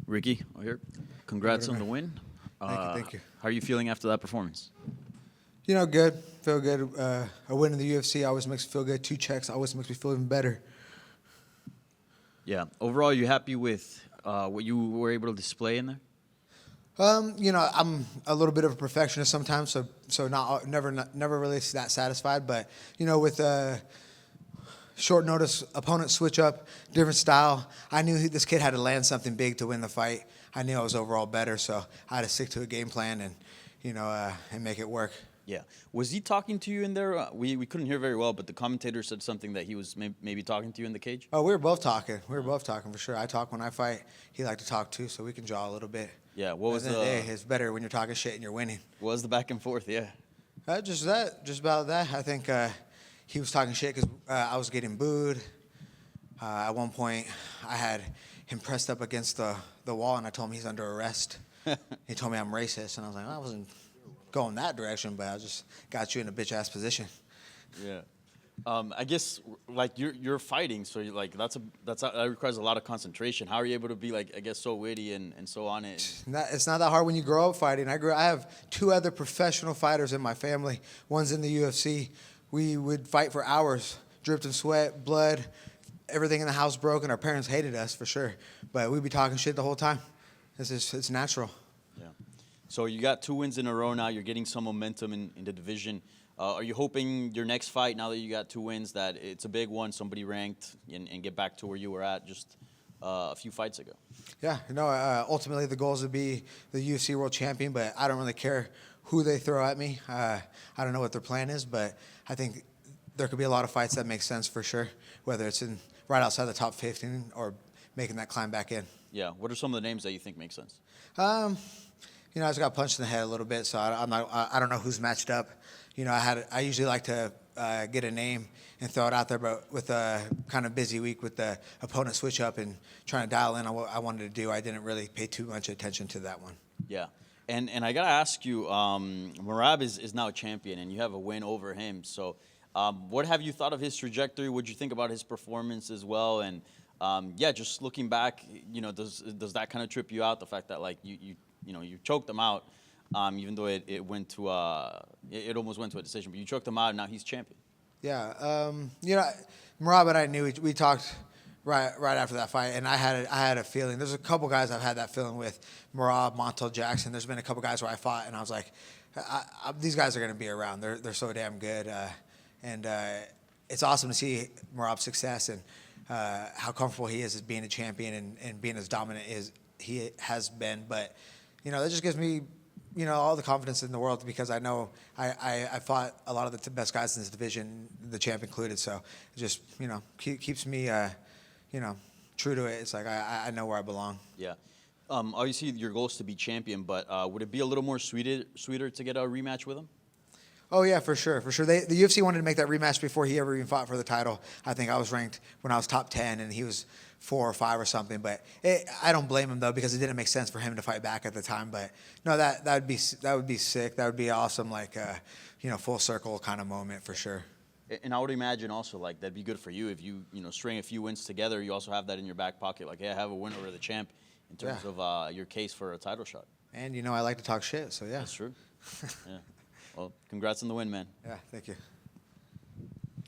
Ricky, here. Congrats on the win. Thank you. How are you feeling after that performance? You know, good. Feel good. A win in the UFC always makes me feel good. 2 checks always makes me feel even better. Yeah. Overall, you happy with what you were able to display in there? You know, I'm a little bit of a perfectionist sometimes, so never really that satisfied. But you know, with short notice opponent switch up, different style, I knew this kid had to land something big to win the fight. I knew I was overall better, so I had to stick to a game plan and and make it work. Yeah. Was he talking to you in there? We couldn't hear very well, but the commentator said something that he was maybe talking to you in the cage. Oh, we were both talking. We were both talking for sure. I talk when I fight. He liked to talk too, so we can jaw a little bit. Yeah. What was the? It's better when you're talking shit and you're winning. What was the back and forth? Yeah. Just about that. I think he was talking shit because I was getting booed. At one point, I had him pressed up against the wall, and I told him he's under arrest. He told me I'm racist, and I was like, well, I wasn't going that direction, but I just got you in a bitch-ass position. Yeah. I guess like you're fighting, so you're like that requires a lot of concentration. How are you able to be like, I guess, so witty and so on it? It's not that hard when you grow up fighting. I have 2 other professional fighters in my family. One's in the UFC. We would fight for hours, dripped in sweat, blood, everything in the house broken. Our parents hated us for sure, but we'd be talking shit the whole time. It's natural. Yeah. So you got 2 wins in a row now. You're getting some momentum in the division. Are you hoping your next fight, now that you got 2 wins, that it's a big one, somebody ranked, and get back to where you were at just a few fights ago? Yeah, ultimately the goal is to be the UFC world champion, but I don't really care who they throw at me. I don't know what their plan is, but I think there could be a lot of fights that make sense for sure, whether it's right outside the top 15 or making that climb back in. Yeah. What are some of the names that you think make sense? I just got punched in the head a little bit, so I don't know who's matched up. I usually like to get a name and throw it out there, but with a kind of busy week with the opponent switch up and trying to dial in on what I wanted to do, I didn't really pay too much attention to that one. Yeah. And I got to ask you, Merab is now a champion, and you have a win over him. So what have you thought of his trajectory? What did you think about his performance as well? And, just looking back, does that kind of trip you out, the fact that, like, you choked him out, even though it went to it almost went to a decision, but you choked him out, and now he's champion. Yeah, Merab and I knew we talked right after that fight, and I had a feeling. There's a couple guys I've had that feeling with, Merab, Montel Jackson. There's been a couple guys where I fought, and I was like, these guys are going to be around. They're so damn good, and it's awesome to see Merab's success and how comfortable he is as being a champion and being as dominant as he has been. But that just gives me all the confidence in the world, because I know I fought a lot of the best guys in this division, the champ included. So it just keeps me true to it. It's like I know where I belong. Yeah. Obviously your goal is to be champion, but would it be a little more sweeter to get a rematch with him? Oh yeah, for sure. The UFC wanted to make that rematch before he ever even fought for the title. I think I was ranked when I was top 10, and he was 4 or 5 or something. But I don't blame him though, because it didn't make sense for him to fight back at the time. But no, that would be sick. That would be awesome, like full circle kind of moment for sure. And I would imagine also, like, that'd be good for you if you string a few wins together. You also have that in your back pocket, like, hey, I have a win over the champ in terms of your case for a title shot. And I like to talk shit, so yeah. That's true. Yeah. Well, congrats on the win, man. Yeah, thank you.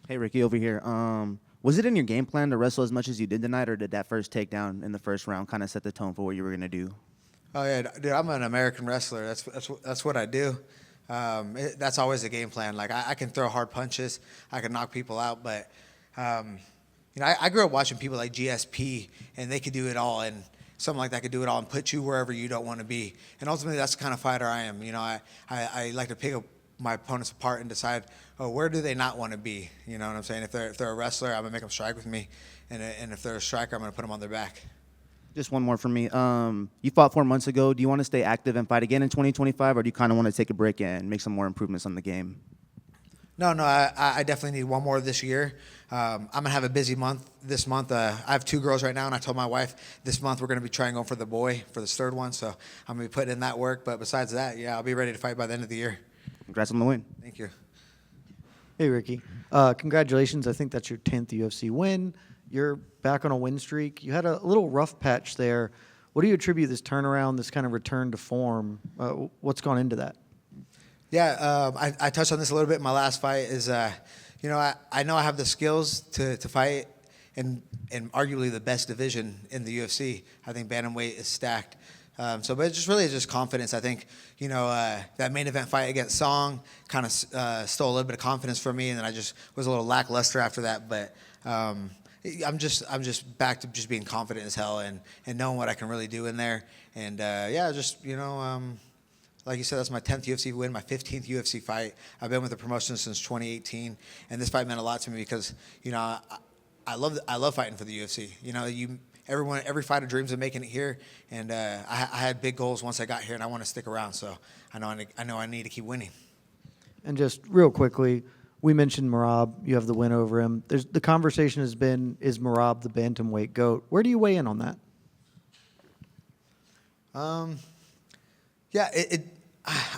Hey, Ricky, over here. Was it in your game plan to wrestle as much as you did tonight, or did that first takedown in the first round kind of set the tone for what you were going to do? Oh, yeah, dude, I'm an American wrestler. That's what I do. That's always the game plan. Like, I can throw hard punches. I can knock people out. But, I grew up watching people like GSP, and they could do it all. And someone like that could do it all and put you wherever you don't want to be. And ultimately, that's the kind of fighter I am. I like to pick up my opponents apart and decide, where do they not want to be? You know what I'm saying? If they're a wrestler, I'm going to make them strike with me. And if they're a striker, I'm going to put them on their back. Just one more for me. You fought 4 months ago. Do you want to stay active and fight again in 2025, or do you kind of want to take a break and make some more improvements on the game? No, I definitely need one more this year. I'm going to have a busy month this month. I have 2 girls right now, and I told my wife this month we're going to be trying going for the boy for this 3rd one. So I'm going to be putting in that work. But besides that, yeah, I'll be ready to fight by the end of the year. Congrats on the win. Thank you. Hey, Ricky. Congratulations. I think that's your 10th UFC win. You're back on a win streak. You had a little rough patch there What do you attribute this turnaround, this kind of return to form? What's gone into that? Yeah, I touched on this a little bit in my last fight. I know I have the skills to fight in arguably the best division in the UFC. I think bantamweight is stacked. But it's just really just confidence. I think, that main event fight against Song kind of stole a little bit of confidence from me, and then I just was a little lackluster after that. But I'm just back to just being confident as hell and knowing what I can really do in there. And like you said, that's my 10th UFC win, my 15th UFC fight. I've been with the promotion since 2018, and this fight meant a lot to me because I love fighting for the UFC. Every fighter dreams of making it here, and I had big goals once I got here, and I want to stick around. So I know I need to keep winning. And just real quickly, we mentioned Merab. You have the win over him. The conversation has been, is Merab the bantamweight GOAT? Where do you weigh in on that? Yeah,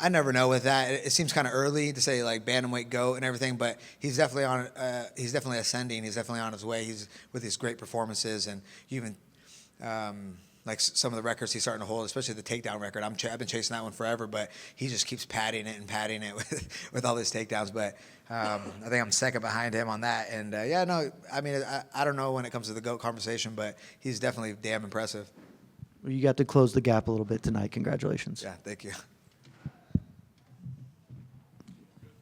I never know with that. It seems kind of early to say like bantamweight GOAT and everything, but he's definitely on. He's definitely ascending. He's definitely on his way. He's with his great performances and even like some of the records he's starting to hold, especially the takedown record. I've been chasing that one forever, but he just keeps padding it with all his takedowns. But I think I'm second behind him on that. And I don't know when it comes to the GOAT conversation, but he's definitely damn impressive. Well, you got to close the gap a little bit tonight. Congratulations. Yeah, thank you.